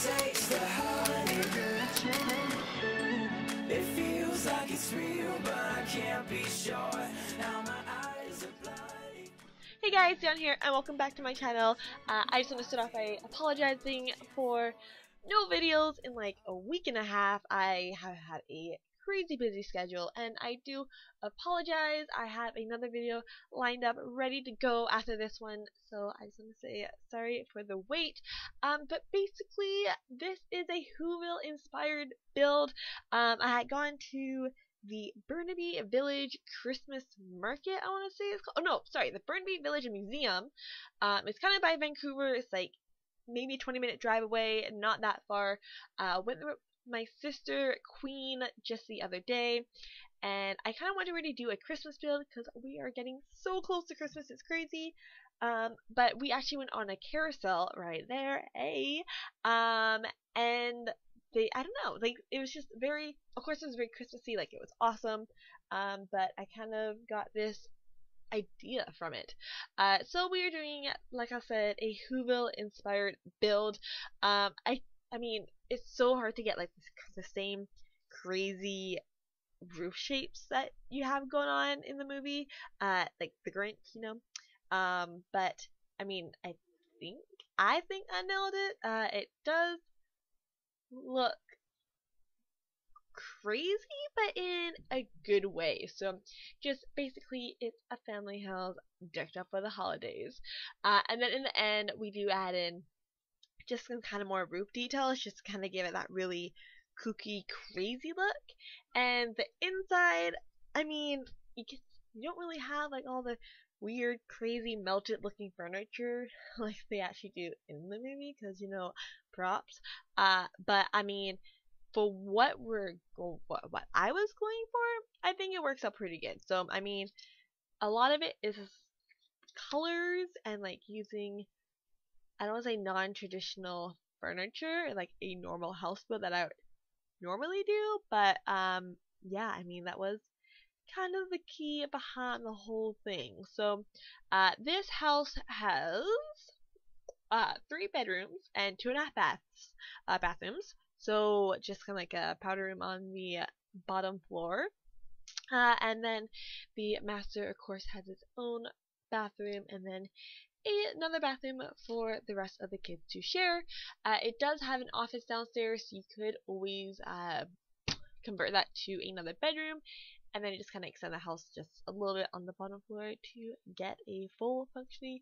taste the honey. It feels like it's real, but I can't be sure. Now my eyes are bloody. Hey guys, down here, and welcome back to my channel. I just want to start off by apologizing for no videos in like a week and a half. I have had a crazy busy schedule, and I do apologize. I have another video lined up ready to go after this one, so I just want to say sorry for the wait. But basically, this is a Whoville inspired build. I had gone to the Burnaby Village Christmas Market, I want to say it's called. Oh no, sorry, the Burnaby Village Museum. It's kind of by Vancouver. It's like maybe a 20-minute drive away, not that far. Went there with my sister Queen just the other day, and I kind of wanted to really do a Christmas build because we are getting so close to Christmas, it's crazy. But we actually went on a carousel right there, and I don't know, like it was just very, of course it was very Christmassy, like it was awesome, but I kind of got this idea from it. So we are doing, like I said, a Whoville inspired build. I mean, it's so hard to get like the same crazy roof shapes that you have going on in the movie, like the Grinch, you know. But I mean, think I think I nailed it. It does look crazy, but in a good way. So just basically it's a family house decked up for the holidays. And then in the end we do add in just some kind of more roof details, just to kind of give it that really kooky, crazy look. And the inside, I mean, you don't really have like all the weird, crazy, melted looking furniture like they actually do in the movie, because you know, props. But I mean, for what what I was going for, I think it works out pretty good. So I mean, a lot of it is colors and like using, I don't want to say non-traditional furniture, like a normal house build that I would normally do, but yeah, I mean that was kind of the key behind the whole thing. So this house has 3 bedrooms and 2.5 bathrooms. So just kind of like a powder room on the bottom floor. And then the master, of course, has its own bathroom, and then another bathroom for the rest of the kids to share. It does have an office downstairs, so you could always convert that to another bedroom, and then you just kind of extend the house just a little bit on the bottom floor to get a full functioning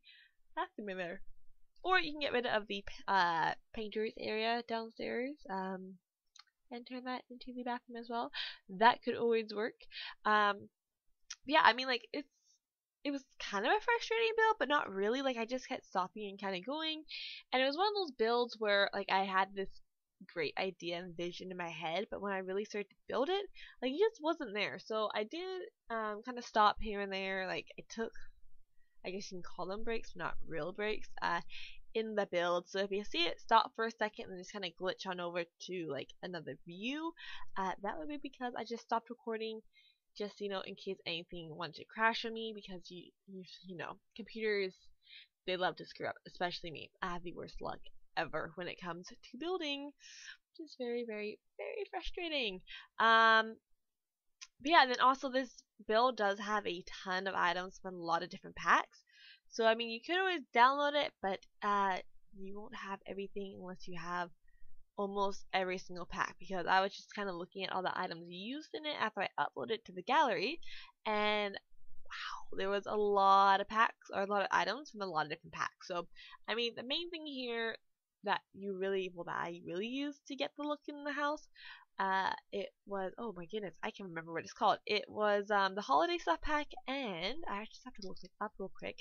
bathroom in there. Or you can get rid of the painter's area downstairs, and turn that into the bathroom as well. That could always work. Yeah, I mean, like it was kind of a frustrating build, but not really. Like I just kept stopping and kind of going, and it was one of those builds where like I had this great idea and vision in my head, but when I really started to build it, like it just wasn't there. So I did kind of stop here and there. Like I took, I guess you can call them breaks, but not real breaks, in the build. So if you see it stop for a second and just kind of glitch on over to like another view, that would be because I just stopped recording, just, you know, in case anything wanted to crash on me, because you know, computers, they love to screw up, especially me. I have the worst luck ever when it comes to building, which is very, very, very frustrating. But yeah, and then also this build does have a ton of items from a lot of different packs. So I mean, you could always download it, but you won't have everything unless you have almost every single pack, because I was just kind of looking at all the items used in it after I uploaded it to the gallery, and wow, there was a lot of packs, or a lot of items from a lot of different packs. So I mean, the main thing here that I really used to get the look in the house, it was, oh my goodness, I can remember what it's called. It was the holiday stuff pack, and I just have to look it up real quick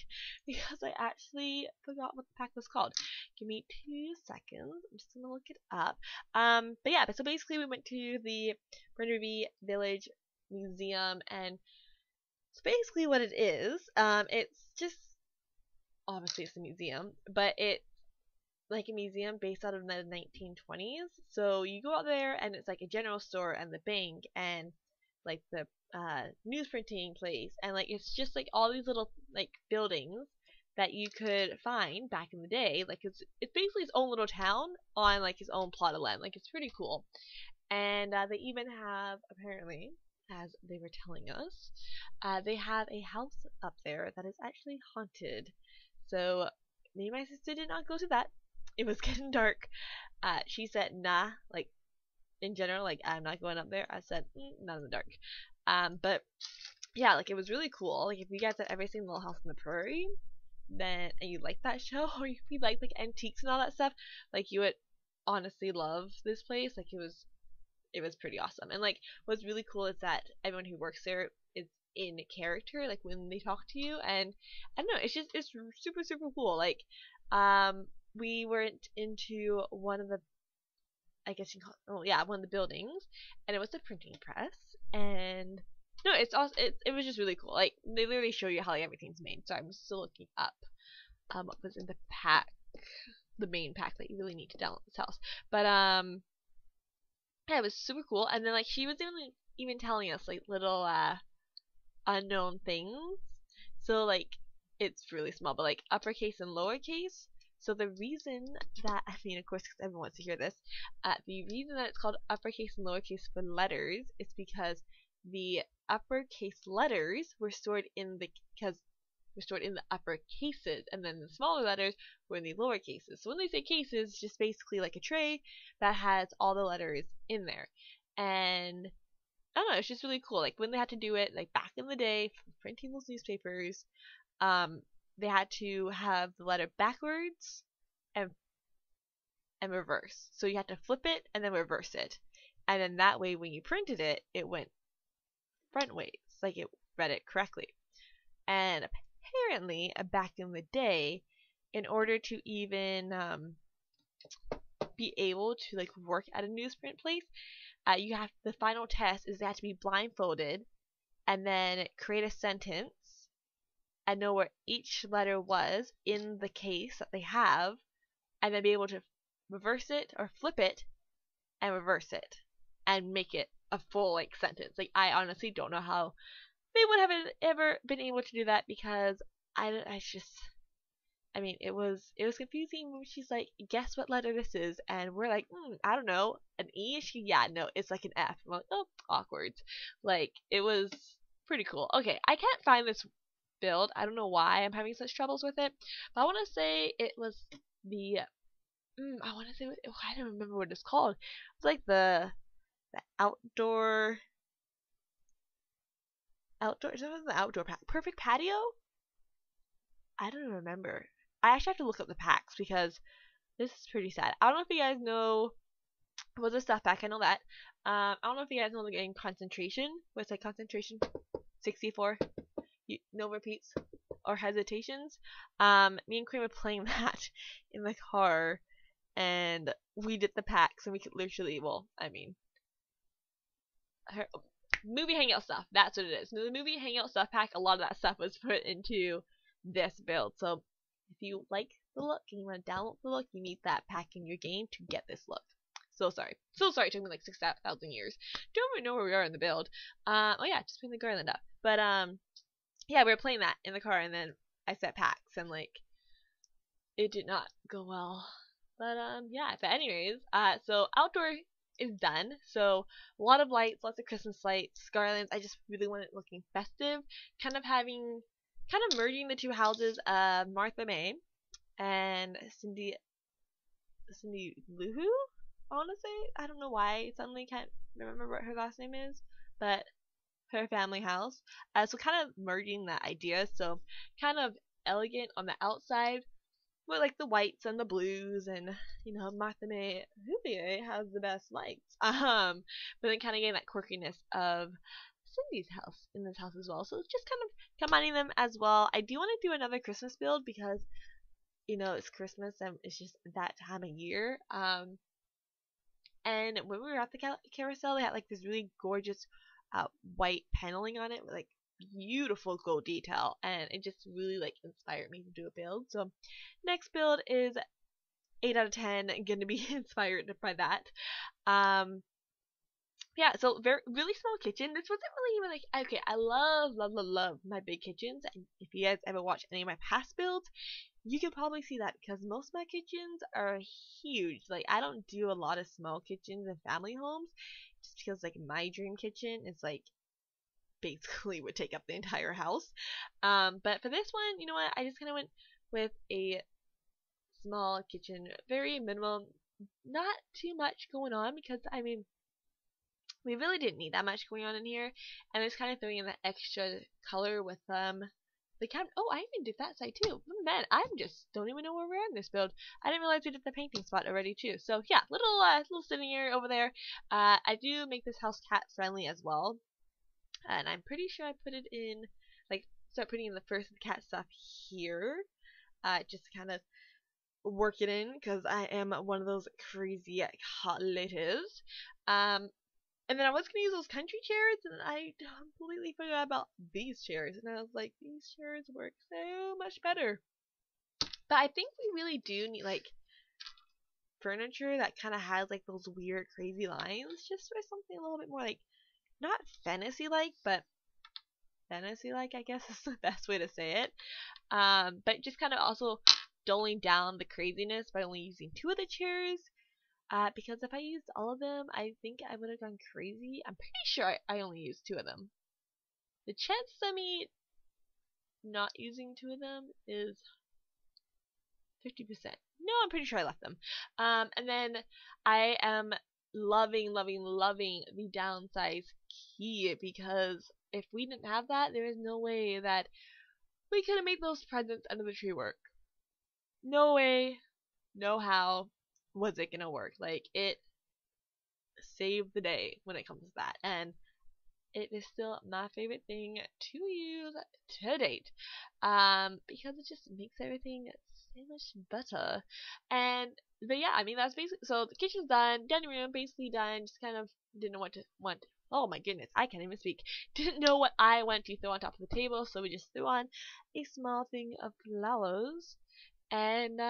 because I actually forgot what the pack was called. Give me 2 seconds. I'm just gonna look it up. But yeah, so basically we went to the Burnaby Village Museum, and so basically what it is, it's just, obviously it's a museum, but it's like a museum based out of the 1920s. So you go out there and it's like a general store and the bank and like the news printing place, and like it's just like all these little like buildings that you could find back in the day. Like it's basically its own little town on like its own plot of land. Like it's pretty cool. And they even have, apparently, as they were telling us, they have a house up there that is actually haunted. So me and my sister did not go to that. It was getting dark. She said, nah, like in general, like I'm not going up there. I said, not in the dark. But yeah, like it was really cool. Like if you guys had ever seen Little House on the Prairie, then and you like that show, or if you like antiques and all that stuff, like you would honestly love this place. Like it was pretty awesome. And like what's really cool is that everyone who works there is in character, like when they talk to you, and I don't know, it's super super cool. Like we went into one of the, I guess you call it, oh yeah, one of the buildings, and it was a printing press, and no, it's also it was just really cool. Like they literally show you how like everything's made. So I'm still looking up what was in the pack, the main pack that you really need to download this house. But yeah, it was super cool. And then like she was even telling us like little unknown things. So like it's really small, but like uppercase and lowercase. So the reason that, I mean, of course, because everyone wants to hear this, the reason that it's called uppercase and lowercase for letters is because the uppercase letters were stored in the upper cases, and then the smaller letters were in the lower cases. So when they say cases, it's just basically like a tray that has all the letters in there. And I don't know, it's just really cool. Like when they had to do it, like back in the day, for printing those newspapers, they had to have the letter backwards and reverse. So you had to flip it and then reverse it. And then that way when you printed it, it went front ways. Like it read it correctly. And apparently, back in the day, in order to even be able to like work at a newsprint place, you have, the final test is they have to be blindfolded and then create a sentence and know where each letter was in the case that they have, and then be able to reverse it or flip it and reverse it and make it a full like sentence. Like I honestly don't know how they would have ever been able to do that, because I mean, it was confusing when she's like, guess what letter this is, and we're like, I don't know, an E. Yeah, no, it's like an F. I'm like, oh, awkward. Like it was pretty cool. Okay, I can't find this build. I don't know why I'm having such troubles with it, but I want to say it was the I want to say I don't remember what it's called. It's like the outdoor is that the outdoor pack? Perfect patio? I don't remember. I actually have to look up the packs because this is pretty sad. I don't know if you guys know what's the stuff pack. I know that. I don't know if you guys know the game Concentration. What's like Concentration? 64. No repeats or hesitations. Me and Queen were playing that in the car, and we did the packs, and we could literally, well, I mean, movie hangout stuff. That's what it is. The movie hangout stuff pack. A lot of that stuff was put into this build. So if you like the look and you want to download the look, you need that pack in your game to get this look. So sorry. It took me like 6,000 years. Don't even know where we are in the build. Oh yeah, just putting the garland up. But yeah, we were playing that in the car, and then I set packs, and like it did not go well. But yeah. But anyways, so outdoor is done. So a lot of lights, lots of Christmas lights, garlands. I just really want it looking festive, kind of merging the two houses of Martha May and Cindy Lou Who? I want to say, I don't know why, suddenly can't remember what her last name is, but her family house. So kind of merging that idea. So kind of elegant on the outside, with like the whites and the blues, and Martha May Whoville has the best lights. But then kind of getting that quirkiness of Cindy's house in this house as well. So it's just kind of combining them as well. I do want to do another Christmas build because it's Christmas and it's just that time of year. And when we were at the carousel, they had like this really gorgeous white paneling on it with like beautiful gold detail, and it just really like inspired me to do a build. So next build is 8 out of 10 going to be inspired by that. Yeah, so very really small kitchen. This wasn't really even like, okay, I love my big kitchens. And if you guys ever watch any of my past builds, you can probably see that because most of my kitchens are huge. Like I don't do a lot of small kitchens in family homes, just because like my dream kitchen is like basically would take up the entire house. But for this one, you know what? I just kind of went with a small kitchen, very minimal, not too much going on because I mean we really didn't need that much going on in here, and I was kind of throwing in that extra color with the cabinet. Oh, I even did that side too. Oh, man, I'm just don't even know where we're at in this build. I didn't realize we did the painting spot already too. So yeah, little sitting area over there. I do make this house cat friendly as well, and I'm pretty sure I put it in like start putting in the first of the cat stuff here. Just to kind of work it in because I am one of those crazy hot ladies. Um, and then I was going to use those country chairs, and I completely forgot about these chairs. And I was like, these chairs work so much better. But I think we really do need, like, furniture that kind of has, like, those weird, crazy lines. Just for something a little bit more, like, not fantasy-like, but fantasy-like, I guess is the best way to say it. But just kind of also doling down the craziness by only using 2 of the chairs. Because if I used all of them, I think I would have gone crazy. I'm pretty sure I only used 2 of them. The chances of me not using 2 of them is 50%. No, I'm pretty sure I left them. And then I am loving the downsize key because if we didn't have that, there is no way that we could have made those presents under the tree work. No way, no how was it gonna work. Like, it saved the day when it comes to that. And it is still my favorite thing to use to date. Because it just makes everything so much better. But yeah, I mean, that's basically, so the kitchen's done, dining room basically done, just kind of didn't know what to want. Oh my goodness, I can't even speak. Didn't know what I want to throw on top of the table, so we just threw on a small thing of flowers. And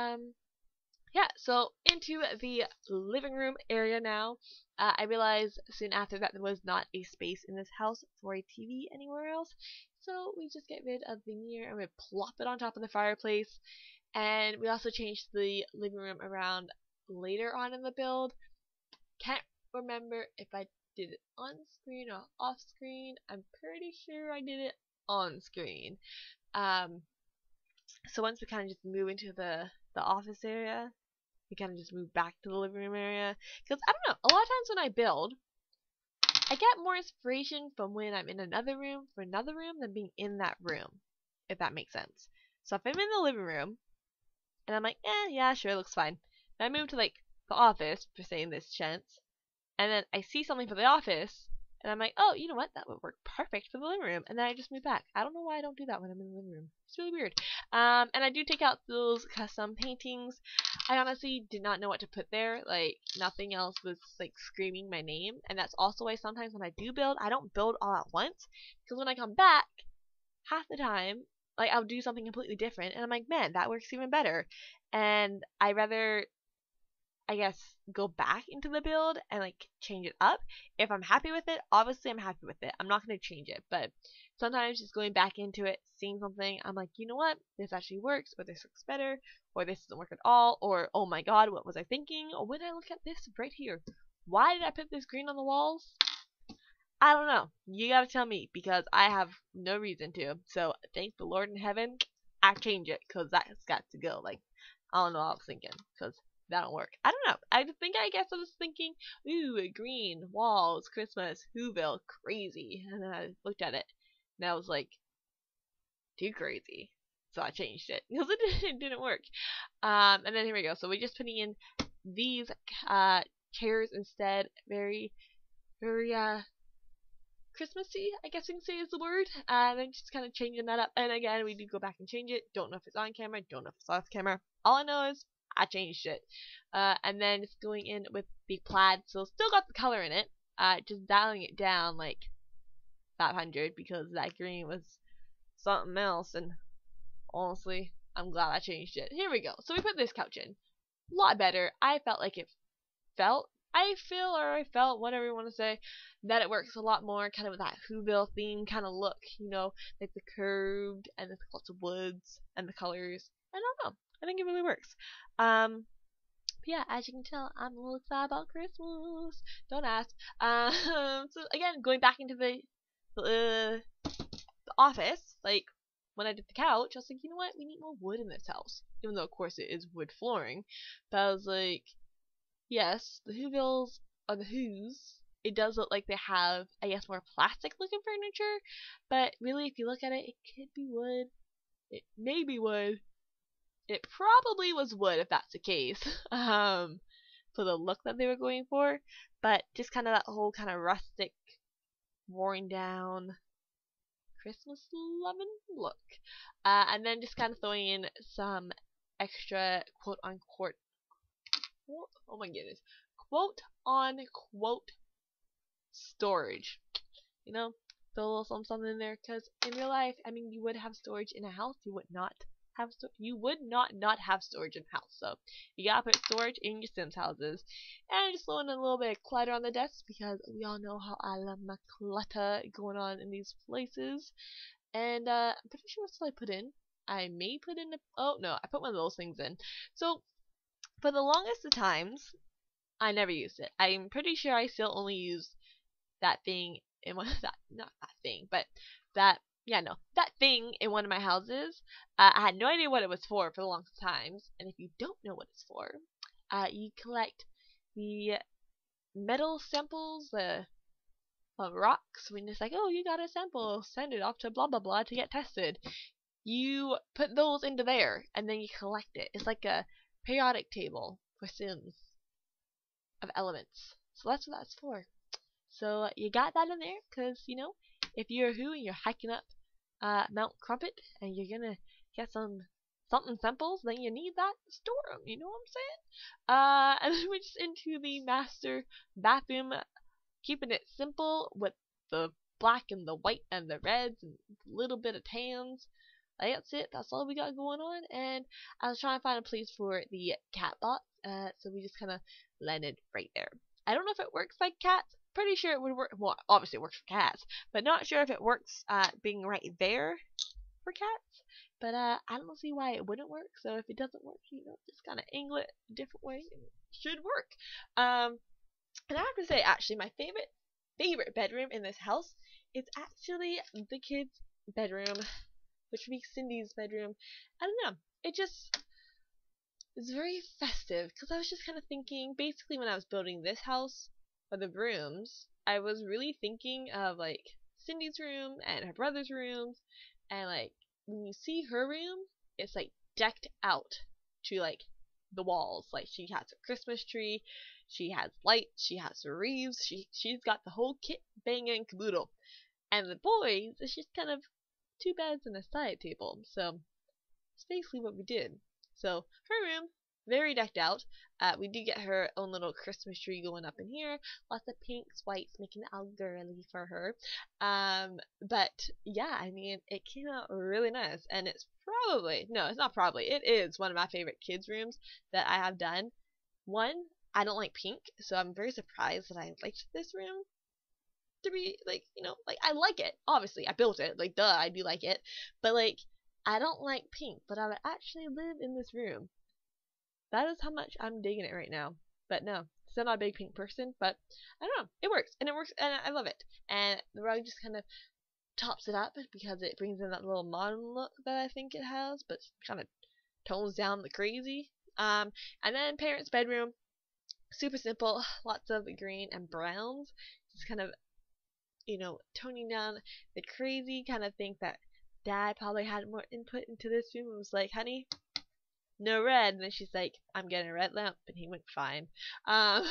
yeah, so into the living room area now. I realized soon after that there was not a space in this house for a TV anywhere else, so we just get rid of the mirror and we plop it on top of the fireplace. And we also changed the living room around later on in the build. Can't remember if I did it on screen or off screen. I'm pretty sure I did it on screen. So once we kind of just move into the office area, we kind of just move back to the living room area. Because, I don't know, a lot of times when I build, I get more inspiration from when I'm in another room for another room than being in that room, if that makes sense. So if I'm in the living room, and I'm like, yeah, sure, looks fine. Then I move to, like, the office, for saying this chance, and then I see something for the office, and I'm like, oh, you know what, that would work perfect for the living room, and then I just move back. I don't know why I don't do that when I'm in the living room. It's really weird. And I do take out those custom paintings. I honestly did not know what to put there. Like, nothing else was, like, screaming my name, and that's also why sometimes when I do build, I don't build all at once, because when I come back, half the time, like, I'll do something completely different, and I'm like, man, that works even better. And I rather, I guess, go back into the build and, like, change it up. If I'm happy with it, obviously I'm happy with it. I'm not going to change it, but sometimes just going back into it, seeing something, I'm like, you know what, this actually works, or this looks better, or this doesn't work at all, or, oh my god, what was I thinking? Or when I look at this right here, why did I put this green on the walls? I don't know. You gotta tell me, because I have no reason to. So, thank the Lord in heaven, I change it, because that's got to go. Like, I don't know what I was thinking, because that don't work. I don't know. I guess I was thinking, ooh, green, walls, Christmas, Whoville, crazy. And then I looked at it, and I was like, too crazy. So I changed it, because it didn't work. And then here we go. So we're just putting in these chairs instead. Very, very, Christmassy, I guess we can say is the word. And then just kind of changing that up. And again, we do go back and change it. Don't know if it's on camera. Don't know if it's off camera. All I know is I changed it. And then it's going in with the plaid. So still got the color in it. Just dialing it down like 500 because that green was something else. And honestly, I'm glad I changed it. Here we go. So we put this couch in. A lot better. I felt like it felt I feel, or I felt, whatever you want to say, that it works a lot more kind of with that Whoville theme kind of look, you know, like the curved and the lots of woods and the colors. I don't know. I think it really works. But yeah, as you can tell, I'm a little excited about Christmas. Don't ask. So again, going back into the office, like when I did the couch, I was like, you know what? We need more wood in this house. Even though, of course, it is wood flooring. But I was like, yes, the Whovilles are the Who's. It does look like they have, I guess, more plastic looking furniture. But really, if you look at it, it could be wood. It may be wood. It probably was wood if that's the case. For the look that they were going for. But just kind of that whole kind of rustic, worn down Christmas loving look. And then just kind of throwing in some extra quote unquote, oh my goodness, quote unquote storage. You know, throw a little something in there, because in real life, I mean, you would have storage in a house. You would not have not have storage in a house. So you gotta put storage in your Sims houses. And just throwing in a little bit of clutter on the desk, because we all know how I love my clutter going on in these places. And I'm pretty sure what I put in. I may put in oh no, I put one of those things in. So for the longest of times, I never used it. I'm pretty sure I still only use that thing in one of that, not that thing, but that, yeah, no, that thing in one of my houses. I had no idea what it was for the longest times. And if you don't know what it's for, you collect the metal samples, the rocks. When it's like, oh, you got a sample, send it off to blah blah blah to get tested. You put those into there, and then you collect it. It's like a periodic table for Sims of elements. So that's what that's for. So you got that in there, because, you know, if you're a Who and you're hiking up Mount Crumpet and you're gonna get something samples, then you need that to store them. You know what I'm saying? And then we're just into the master bathroom, keeping it simple with the black and the white and the reds and a little bit of tans. That's it. That's all we got going on. And I was trying to find a place for the cat box, so we just kind of landed right there. I don't know if it works like cats. Pretty sure it would work. Well, obviously it works for cats, but not sure if it works being right there for cats. But I don't see why it wouldn't work. So if it doesn't work, you know, just kind of angle it a different way, and it should work. And I have to say, actually, my favorite bedroom in this house is actually the kids' bedroom, which would be Cindy's bedroom. I don't know. It just is very festive, because I was just kind of thinking, basically, when I was building this house, for the rooms, I was really thinking of, like, Cindy's room and her brother's rooms, and, like, when you see her room, it's, like, decked out to, like, the walls. Like, she has a Christmas tree, she has lights, she has wreaths, she's got the whole kit banging caboodle. And the boys, it's just kind of 2 beds and a side table. So it's basically what we did. So her room, very decked out. We did get her own little Christmas tree going up in here. Lots of pinks, whites, making it all girly for her. But yeah, I mean, it came out really nice. And it's probably, no, it's not probably, it is one of my favorite kids' rooms that I have done. One, I don't like pink, so I'm very surprised that I liked this room. To be, like, you know, like, I like it. Obviously, I built it. Like, duh, I do like it. But, like, I don't like pink, but I would actually live in this room. That is how much I'm digging it right now. But no, still not a big pink person, but I don't know. It works, and I love it. And the rug just kind of tops it up, because it brings in that little modern look that I think it has, but kind of tones down the crazy. And then parents' bedroom, super simple, lots of green and browns, just kind of, you know, toning down the crazy. Kind of think that Dad probably had more input into this room and was like, honey, no red. And then she's like, I'm getting a red lamp. And he went, fine. Don't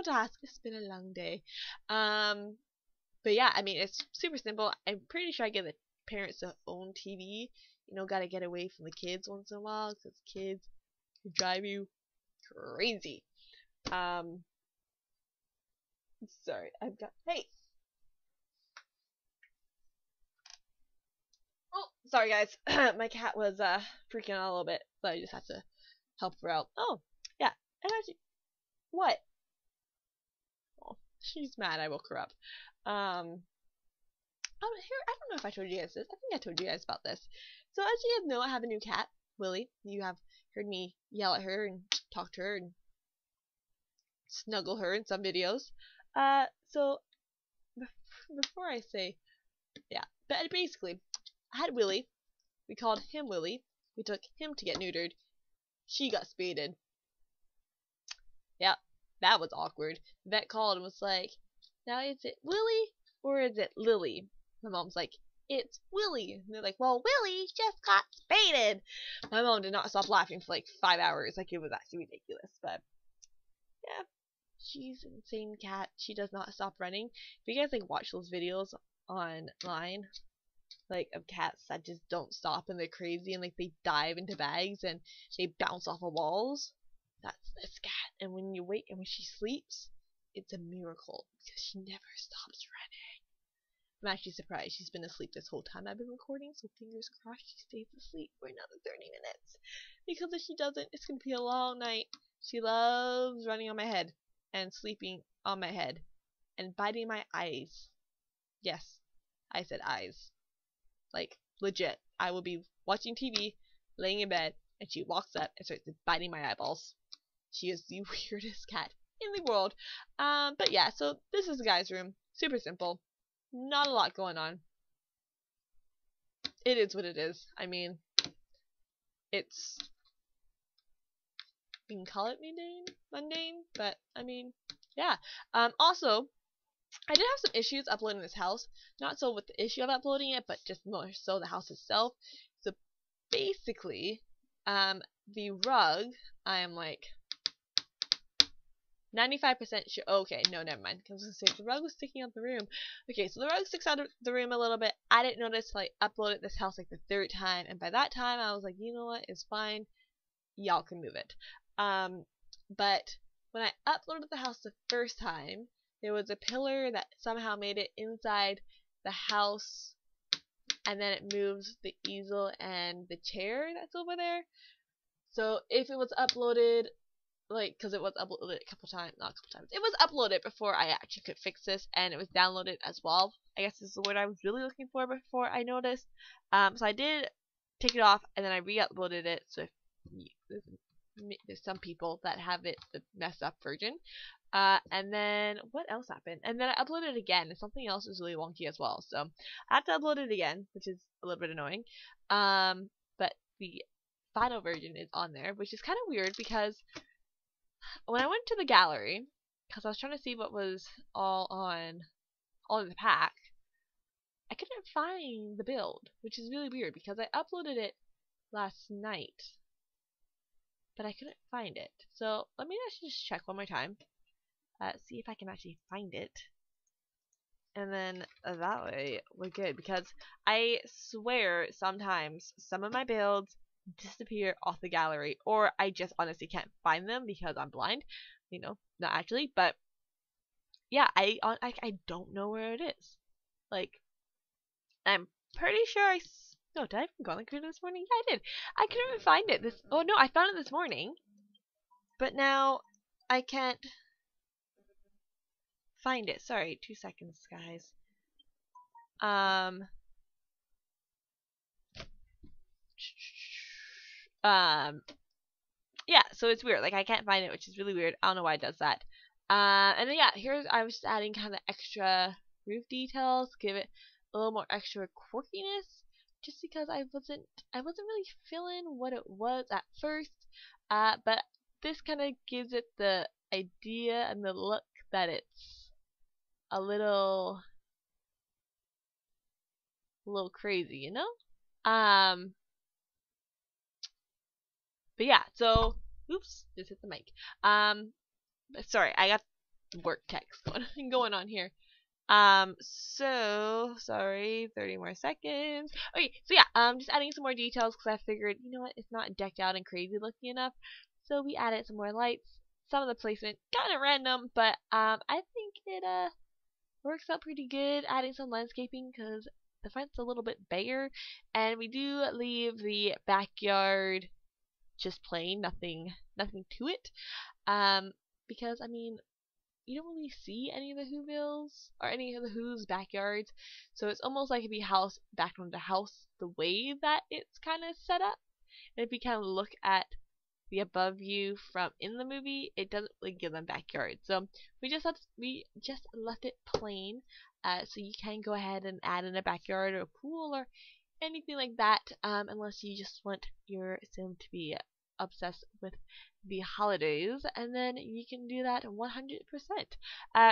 ask. It's been a long day. But yeah, I mean, it's super simple. I'm pretty sure I give the parents their own TV. You know, gotta get away from the kids once in a while, because kids drive you crazy. Sorry, I've got, hey! Oh, sorry guys. My cat was freaking out a little bit, so I just had to help her out. Oh, yeah. And actually, She's mad I woke her up. Oh, here, I don't know if I told you guys this. I think I told you guys about this. So as you guys know, I have a new cat, Willie. You have heard me yell at her and talk to her and snuggle her in some videos. So before I say, yeah, but basically, I had Willie. We called him Willie. We took him to get neutered. She got spaded. Yeah, that was awkward. The vet called and was like, now is it Willie or is it Lily? My mom's like, it's Willie. And they're like, well, Willie just got spaded. My mom did not stop laughing for like 5 hours. Like, it was actually ridiculous. But, yeah, she's an insane cat. She does not stop running. If you guys, like, watch those videos online, like, of cats that just don't stop and they're crazy and, like, they dive into bags and they bounce off of walls, that's this cat. And when you wake and when she sleeps, it's a miracle because she never stops running. I'm actually surprised she's been asleep this whole time I've been recording, so fingers crossed she stays asleep for another 30 minutes. Because if she doesn't, it's going to be a long night. She loves running on my head and sleeping on my head and biting my eyes. Yes, I said eyes. Like, legit. I will be watching TV, laying in bed, and she walks up and starts biting my eyeballs. She is the weirdest cat in the world. But yeah, so this is the guy's room. Super simple. Not a lot going on. It is what it is. I mean, it's, you can call it mundane, but I mean, yeah. Also, I did have some issues uploading this house. Not so with the issue of uploading it, but just more so the house itself. So basically, the rug, I am like 95% sure. Okay, no, never mind. I was gonna say the rug was sticking out the room. Okay, so the rug sticks out of the room a little bit. I didn't notice till I uploaded this house like the 3rd time, and by that time I was like, you know what, it's fine. Y'all can move it. But when I uploaded the house the first time, there was a pillar that somehow made it inside the house, and then it moves the easel and the chair that's over there. So if it was uploaded, like, because it was uploaded a couple times, not a couple times, it was uploaded before I actually could fix this, and it was downloaded as well. I guess this is the word I was really looking for before I noticed. So I did take it off, and then I re-uploaded it, so if there's some people that have it, the messed up version. And then, what else happened? And then I uploaded it again, and something else is really wonky as well, so I have to upload it again, which is a little bit annoying. But the final version is on there, which is kind of weird, because when I went to the gallery, because I was trying to see what was all in the pack, I couldn't find the build, which is really weird because I uploaded it last night, but I couldn't find it. So let me actually just check one more time, see if I can actually find it, and then that way we're good, because I swear sometimes some of my builds disappear off the gallery, or I just honestly can't find them because I'm blind, you know, not actually, but yeah, I don't know where it is. Like, I'm pretty sure no, did I even go on the computer this morning? Yeah, I did. I couldn't even find it. Oh no, I found it this morning, but now I can't find it. Sorry, 2 seconds, guys. Yeah, so it's weird. Like, I can't find it, which is really weird. I don't know why it does that. And then yeah, I was just adding kind of extra roof details, give it a little more extra quirkiness, just because I wasn't really feeling what it was at first. But this kind of gives it the idea and the look that it's a little crazy, you know? But yeah, so oops, just hit the mic. Sorry, I got work text going on here. So sorry, 30 more seconds. Okay, so yeah, just adding some more details because I figured, you know what, it's not decked out and crazy looking enough. So we added some more lights. Some of the placement kind of random, but I think it works out pretty good. Adding some landscaping because the front's a little bit bigger, and we do leave the backyard just plain, nothing to it. Because I mean, you don't really see any of the Whovilles or any of the Who's backyards. So it's almost like if you house back on the house the way that it's kind of set up. And if you kind of look at the above view from in the movie, it doesn't really give them backyards. So we just left it plain, so you can go ahead and add in a backyard or a pool or anything like that, unless you just want your sim to be obsessed with the holidays, and then you can do that 100%.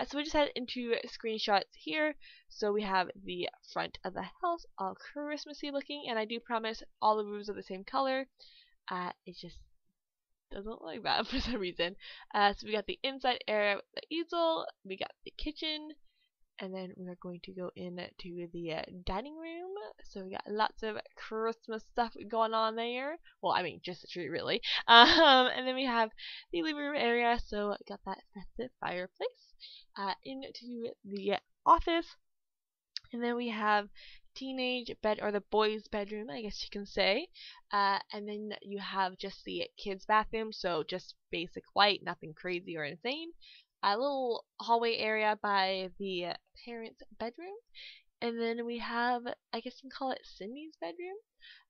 So we just head into screenshots here. So we have the front of the house, all Christmassy looking, and I do promise all the roofs are the same color. It just doesn't look like that for some reason. So we got the inside area with the easel, we got the kitchen, and then we're going to go into the dining room. So we got lots of Christmas stuff going on there. Well, I mean, just the tree, really. And then we have the living room area. So got that festive fireplace. Into the office. And then we have teenage bed, or the boys' bedroom, I guess you can say. And then you have just the kids' bathroom. So just basic white, nothing crazy or insane. A little hallway area by the parents' bedroom, and then we have, I guess you can call it Cindy's bedroom,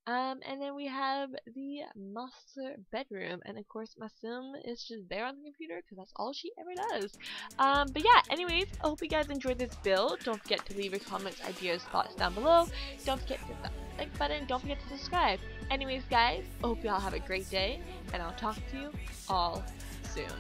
and then we have the master bedroom, and of course my sim is just there on the computer because that's all she ever does. But yeah, anyways, I hope you guys enjoyed this build. Don't forget to leave your comments, ideas, thoughts down below. Don't forget to hit that like button. Don't forget to subscribe. Anyways, guys, I hope you all have a great day, and I'll talk to you all soon.